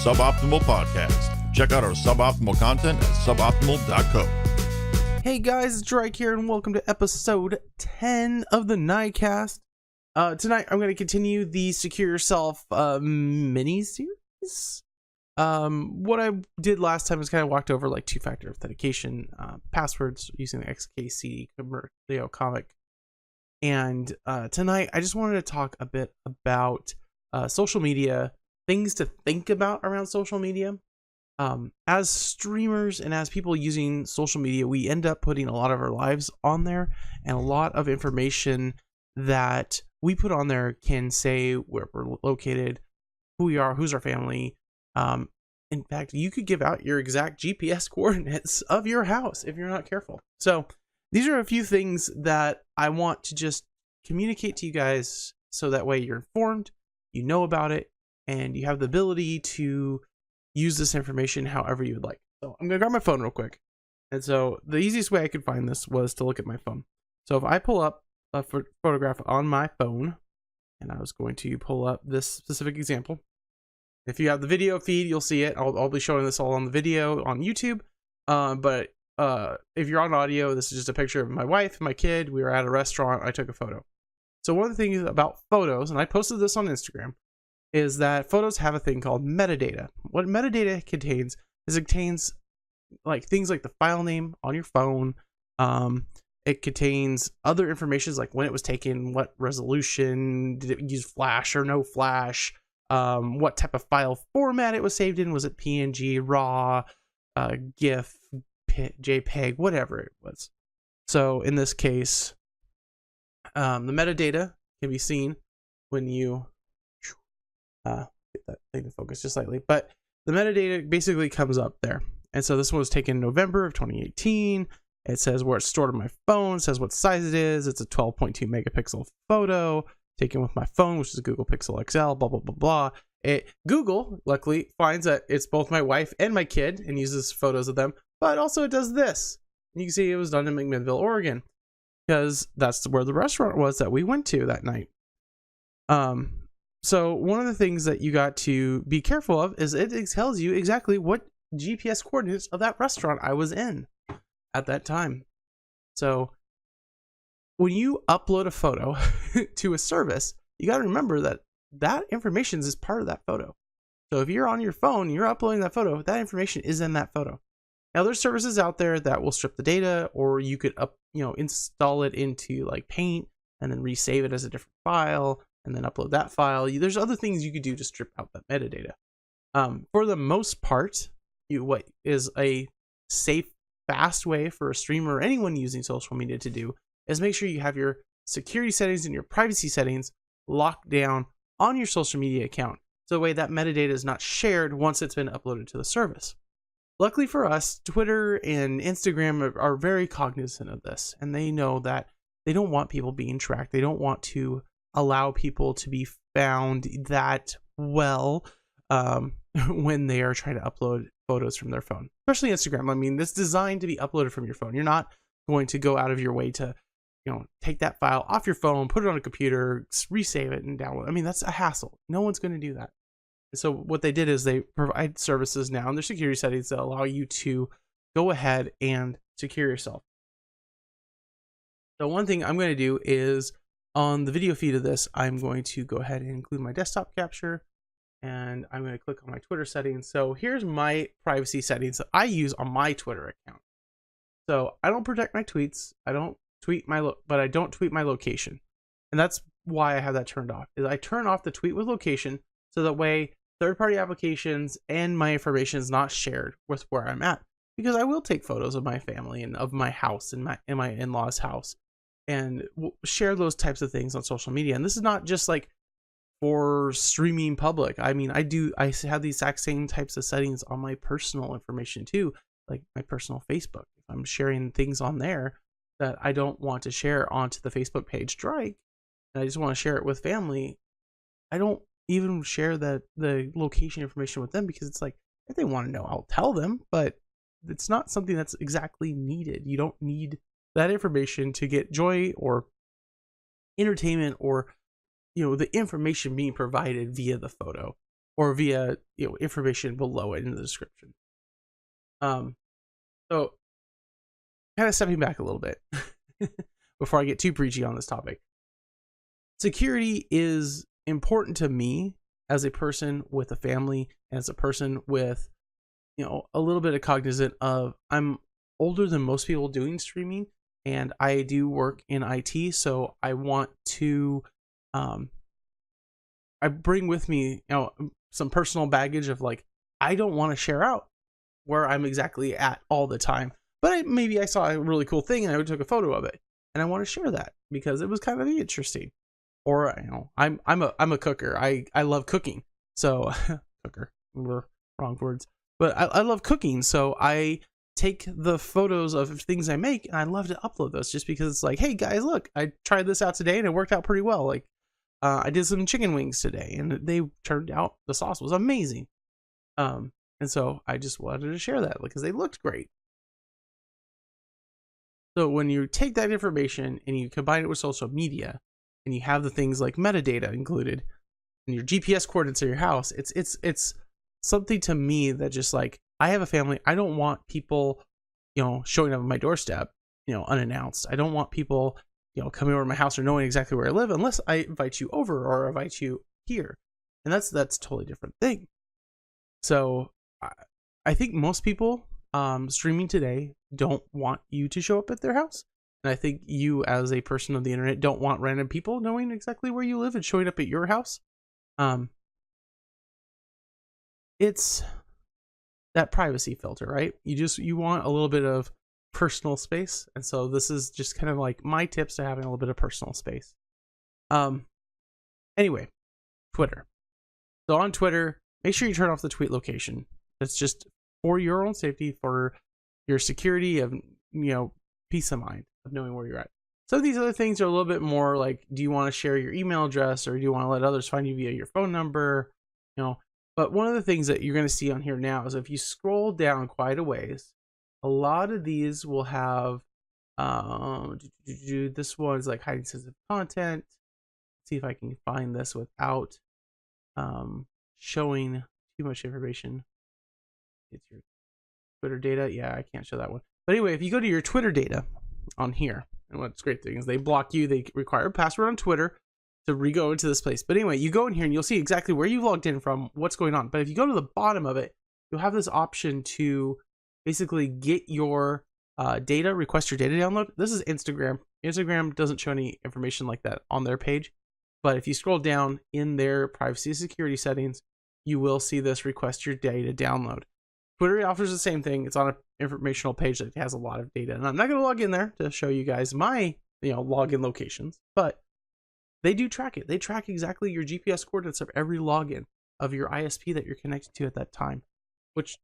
Suboptimal Podcast. Check out our suboptimal content at suboptimal.co. Hey guys, it's Drake here, and welcome to episode 10 of the NighCast. Tonight, I'm going to continue the Secure Yourself mini-series. What I did last time was kind of walked over like two-factor authentication, passwords using the XKCD comic. And tonight, I just wanted to talk a bit about social media, things to think about around social media. As streamers and as people using social media, we end up putting a lot of our lives on there, and a lot of information that we put on there can say where we're located, who we are, who's our family. In fact, you could give out your exact GPS coordinates of your house if you're not careful. So these are a few things that I want to just communicate to you guys so that way you're informed, you know about it, and you have the ability to use this information however you would like. So I'm going to grab my phone real quick. And so the easiest way I could find this was to look at my phone. So if I pull up a photograph on my phone, and I was going to pull up this specific example. If you have the video feed, you'll see it. I'll be showing this all on the video on YouTube. But if you're on audio, this is just a picture of my wife and my kid. We were at a restaurant. I took a photo. So one of the things about photos, and I posted this on Instagram, is that photos have a thing called metadata. What metadata contains is it contains like things like the file name on your phone. It contains other information like when it was taken, what resolution, did it use flash or no flash, what type of file format it was saved in, was it PNG, RAW, GIF, JPEG, whatever it was. So in this case, the metadata can be seen when you get that thing to focus just slightly, but the metadata basically comes up there. And so this one was taken in November of 2018. It says where it's stored on my phone, says what size it is. It's a 12.2 megapixel photo taken with my phone, which is a Google Pixel XL, blah, blah, blah, blah. Google, luckily, finds that it's both my wife and my kid and uses photos of them, but also it does this. And you can see it was done in McMinnville, Oregon, because that's where the restaurant was that we went to that night. So one of the things that you got to be careful of is it tells you exactly what GPS coordinates of that restaurant I was in at that time. So when you upload a photo to a service, you got to remember that that information is part of that photo. So if you're on your phone, you're uploading that photo, that information is in that photo. Now there's services out there that will strip the data, or you could install it into like Paint and then resave it as a different file and then upload that file. There's other things you could do to strip out that metadata. For the most part, what is a safe, fast way for a streamer or anyone using social media to do is make sure you have your security settings and your privacy settings locked down on your social media account, so the way that metadata is not shared once it's been uploaded to the service. Luckily for us, Twitter and Instagram are very cognizant of this, and they know that they don't want people being tracked. They don't want to allow people to be found that well when they are trying to upload photos from their phone, especially Instagram. I mean, this is designed to be uploaded from your phone. You're not going to go out of your way to, take that file off your phone, put it on a computer, resave it, and download. I mean, that's a hassle. No one's going to do that. So what they did is they provide services now in their security settings that allow you to go ahead and secure yourself. So one thing I'm going to do is on the video feed of this, I'm going to go ahead and include my desktop capture, and I'm going to click on my Twitter settings. So here's my privacy settings that I use on my Twitter account. So I don't protect my tweets. I don't tweet but I don't tweet my location. And that's why I have that turned off. Is I turn off the tweet with location so that way third-party applications and my information is not shared with where I'm at. Because I will take photos of my family and of my house and my in-laws' house and share those types of things on social media. And this is not just like for streaming public. I mean, I have the exact same types of settings on my personal information too, like my personal Facebook. If I'm sharing things on there that I don't want to share onto the Facebook page Drake, and I just want to share it with family, I don't even share the location information with them, because it's like, if they want to know, I'll tell them, but it's not something that's exactly needed. You don't need that information to get joy or entertainment or the information being provided via the photo. or via information below it in the description. So kind of stepping back a little bit before I get too preachy on this topic. Security is important to me as a person with a family, as a person with, a little bit of cognizant of, I'm older than most people doing streaming, and I do work in IT, so I want to, I bring with me, some personal baggage of like, I don't want to share out where I'm exactly at all the time. But maybe I saw a really cool thing and I took a photo of it, and I want to share that because it was kind of interesting. Or I'm a cooker. I love cooking. So cooker, wrong words. But I love cooking, so I take the photos of things I make and I love to upload those just because it's like, hey guys, look, I tried this out today and it worked out pretty well. Like I did some chicken wings today and they turned out, the sauce was amazing. And so I just wanted to share that because they looked great. So when you take that information and you combine it with social media and you have the things like metadata included and your GPS coordinates of your house, it's something to me that just like, I have a family. I don't want people, showing up at my doorstep, unannounced. I don't want people, coming over to my house or knowing exactly where I live unless I invite you over or invite you here. And that's a totally different thing. So I think most people streaming today don't want you to show up at their house. And I think you as a person of the internet don't want random people knowing exactly where you live and showing up at your house. It's that privacy filter, right? You want a little bit of personal space. And so this is just kind of like my tips to having a little bit of personal space. Anyway, Twitter. So on Twitter, make sure you turn off the tweet location. That's just for your own safety, for your security of, peace of mind of knowing where you're at. Some of these other things are a little bit more like, do you want to share your email address or do you want to let others find you via your phone number? But one of the things that you're going to see on here now is if you scroll down quite a ways, a lot of these will have, this one's like hiding sensitive content. Let's see if I can find this without showing too much information. It's your Twitter data. Yeah, I can't show that one. But anyway, if you go to your Twitter data on here, and what's great thing is they block you. They require a password on Twitter to re-go into this place. But anyway, you go in here and you'll see exactly where you logged in from, what's going on. But if you go to the bottom of it, you'll have this option to basically get your data, request your data download. This is Instagram. Instagram doesn't show any information like that on their page. But if you scroll down in their privacy and security settings, you will see this request your data download. Twitter offers the same thing. It's on an informational page that has a lot of data. And I'm not going to log in there to show you guys my, login locations, but they do track it. They track exactly your GPS coordinates of every login of your ISP that you're connected to at that time, which,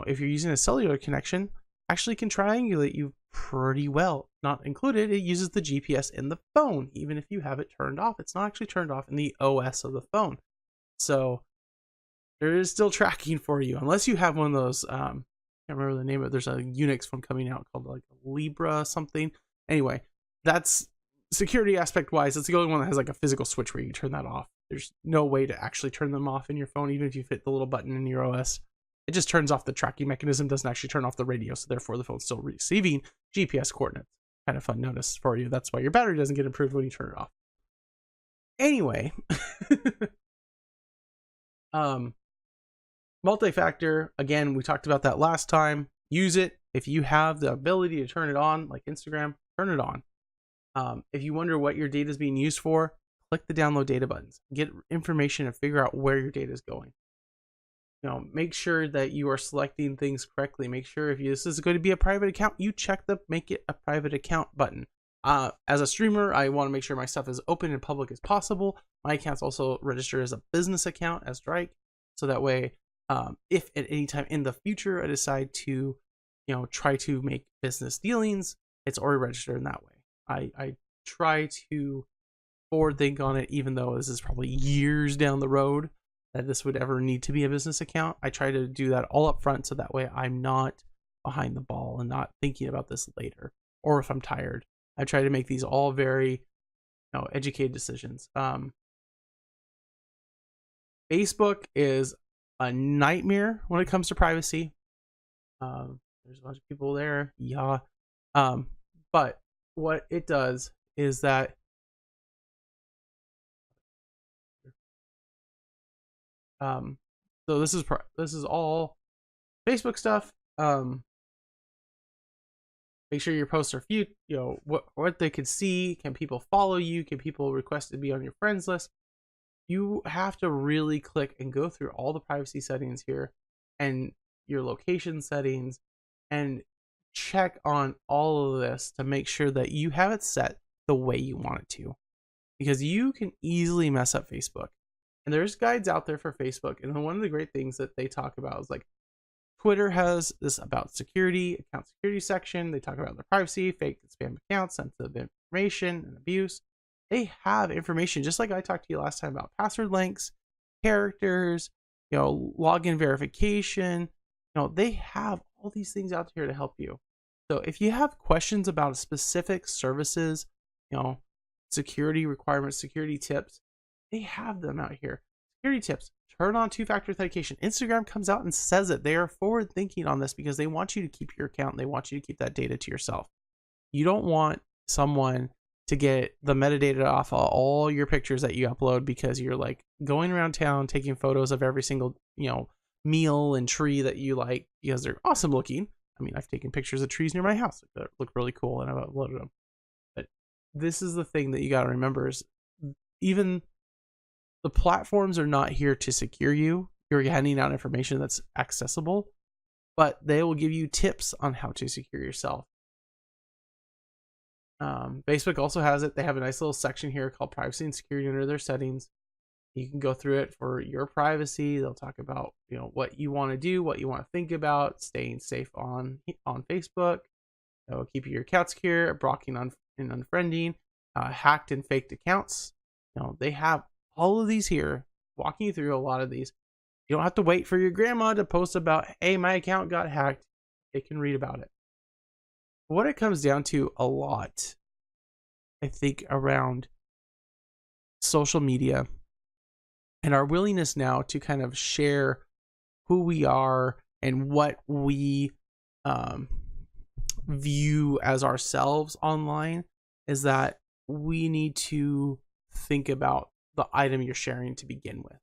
if you're using a cellular connection, actually can triangulate you pretty well. Not included, it uses the GPS in the phone, even if you have it turned off. It's not actually turned off in the OS of the phone. So there is still tracking for you, unless you have one of those, I can't remember the name of it. There's a Unix one coming out called like Libra something. Anyway, that's security aspect wise, it's the only one that has like a physical switch where you turn that off. There's no way to actually turn them off in your phone, even if you hit the little button in your OS. It just turns off the tracking mechanism, doesn't actually turn off the radio, so therefore the phone's still receiving GPS coordinates. Kind of fun notice for you. That's why your battery doesn't get improved when you turn it off. Anyway, multi-factor, again, we talked about that last time. Use it. If you have the ability to turn it on, like Instagram, turn it on. If you wonder what your data is being used for, click the download data buttons. Get information and figure out where your data is going. Make sure that you are selecting things correctly. Make sure if this is going to be a private account, you check the make it a private account button. As a streamer, I want to make sure my stuff is open and public as possible. My account's also registered as a business account as Drake. So that way, if at any time in the future I decide to, try to make business dealings, it's already registered in that way. I try to forward think on it, even though this is probably years down the road that this would ever need to be a business account. I try to do that all up front so that way I'm not behind the ball and not thinking about this later, or if I'm tired. I try to make these all very educated decisions. Facebook is a nightmare when it comes to privacy. There's a bunch of people there, yeah. But what it does is that so this is all Facebook stuff. Make sure your posts are few, what they can see. Can people follow you? Can people request to be on your friends list? You have to really click and go through all the privacy settings here and your location settings and check on all of this to make sure that you have it set the way you want it to, because you can easily mess up Facebook. And there's guides out there for Facebook, and one of the great things that they talk about is like Twitter has this about security, account security section. They talk about their privacy, fake and spam accounts, sensitive information, and abuse. They have information, just like I talked to you last time about password lengths, characters, login verification. They have all these things out here to help you. So if you have questions about specific services, security requirements, security tips, they have them out here. Security tips: turn on two-factor authentication. Instagram comes out and says it. They are forward thinking on this because they want you to keep your account. They want you to keep that data to yourself. You don't want someone to get the metadata off of all your pictures that you upload because you're like going around town taking photos of every single, meal and tree that you like because they're awesome looking. I mean, I've taken pictures of trees near my house that look really cool and I've uploaded them. But this is the thing that you got to remember is even the platforms are not here to secure you. You're handing out information that's accessible, but they will give you tips on how to secure yourself. Facebook also has it. They have a nice little section here called privacy and security under their settings. You can go through it for your privacy. They'll talk about, what you want to do, what you want to think about, staying safe on Facebook. They'll keep your account secure, blocking and unfriending, hacked and faked accounts. They have all of these here, walking you through a lot of these. You don't have to wait for your grandma to post about, hey, my account got hacked. They can read about it. What it comes down to a lot, I think, around social media and our willingness now to kind of share who we are and what we view as ourselves online, is that we need to think about the item you're sharing to begin with.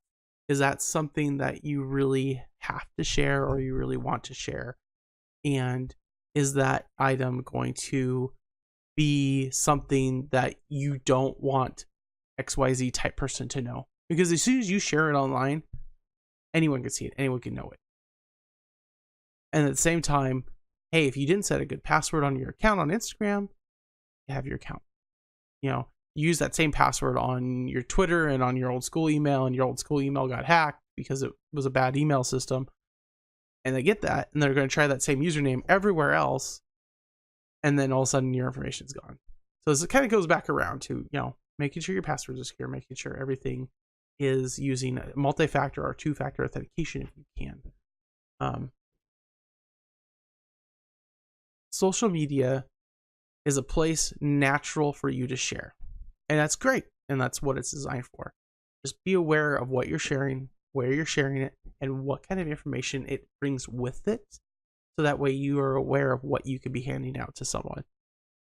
Is that something that you really have to share or you really want to share? And is that item going to be something that you don't want XYZ type person to know? Because as soon as you share it online, anyone can see it, anyone can know it. And at the same time, hey, if you didn't set a good password on your account on Instagram, you have your account. Use that same password on your Twitter and on your old school email, and your old school email got hacked because it was a bad email system. And they get that, and they're going to try that same username everywhere else, and then all of a sudden your information's gone. So this kind of goes back around to, making sure your passwords are secure, making sure everything is using a multi-factor or two-factor authentication if you can. Social media is a place natural for you to share, and that's great, and that's what it's designed for. Just be aware of what you're sharing, where you're sharing it, and what kind of information it brings with it, so that way you are aware of what you could be handing out to someone.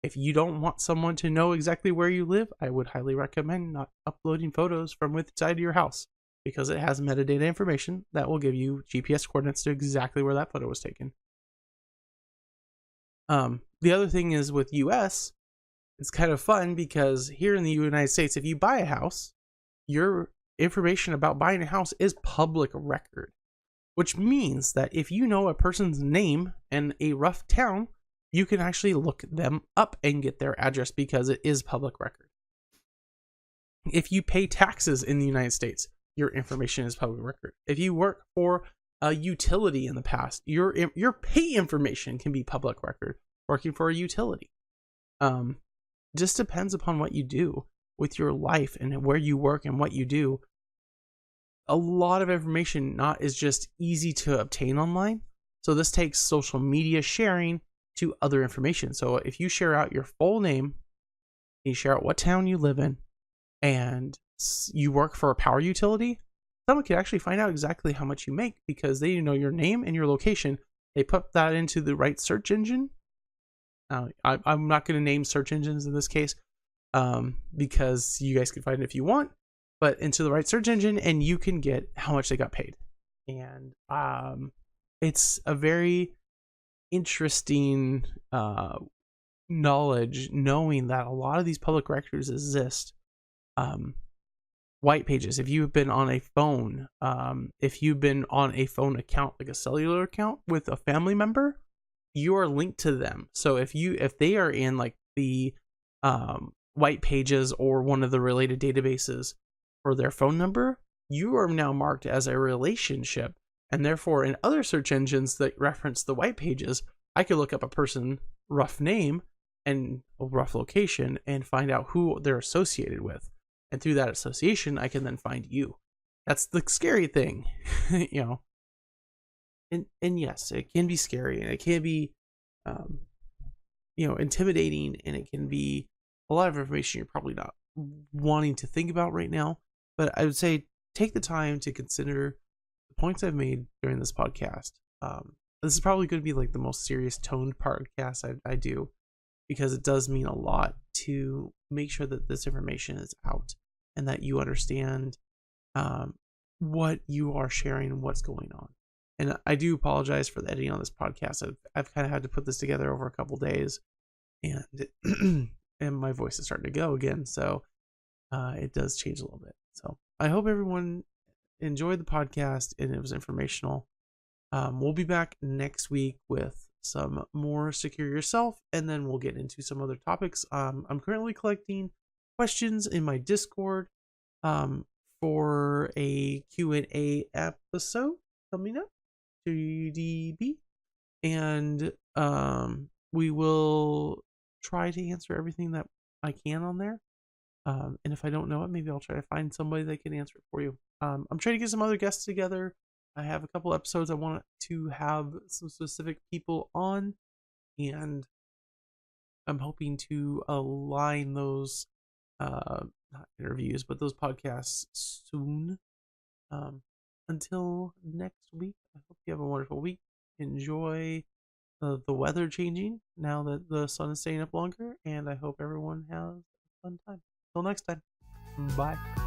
If you don't want someone to know exactly where you live, I would highly recommend not uploading photos from inside your house, because it has metadata information that will give you GPS coordinates to exactly where that photo was taken. The other thing is with US, it's kind of fun because here in the United States, if you buy a house, your information about buying a house is public record, which means that if you know a person's name in a rough town, you can actually look them up and get their address because it is public record. If you pay taxes in the United States, your information is public record. If you work for a utility in the past, your pay information can be public record working for a utility. Just depends upon what you do with your life and where you work and what you do. A lot of information is just easy to obtain online. So this takes social media sharing to other information. So if you share out your full name, you share out what town you live in, and you work for a power utility, someone could actually find out exactly how much you make because they know your name and your location. They put that into the right search engine. I'm not going to name search engines in this case because you guys can find it if you want, but into the right search engine and you can get how much they got paid. And it's a very interesting knowledge knowing that a lot of these public records exist. White pages, if you've been on a phone, if you've been on a phone account, like a cellular account with a family member, you are linked to them. So if they are in like the white pages or one of the related databases for their phone number, you are now marked as a relationship. And therefore, in other search engines that reference the white pages, I could look up a person, rough name, and a rough location and find out who they're associated with. And through that association, I can then find you. That's the scary thing, you know. And yes, it can be scary, and it can be, intimidating, and it can be a lot of information you're probably not wanting to think about right now. But I would say take the time to consider the points I've made during this podcast. This is probably going to be like the most serious toned podcast I do, because it does mean a lot to make sure that this information is out and that you understand what you are sharing and what's going on. And I do apologize for the editing on this podcast. I've kind of had to put this together over a couple days, and and my voice is starting to go again, so it does change a little bit. So I hope everyone enjoyed the podcast and it was informational. We'll be back next week with some more Secure Yourself, and then we'll get into some other topics. I'm currently collecting questions in my Discord for a Q&A episode coming up, 3DB, and we will try to answer everything that I can on there. And if I don't know it, maybe I'll try to find somebody that can answer it for you. I'm trying to get some other guests together. I have a couple episodes I want to have some specific people on, and I'm hoping to align those not interviews, but those podcasts soon. Until next week, I hope you have a wonderful week. Enjoy the weather changing now that the sun is staying up longer, and I hope everyone has a fun time. Till next time, bye.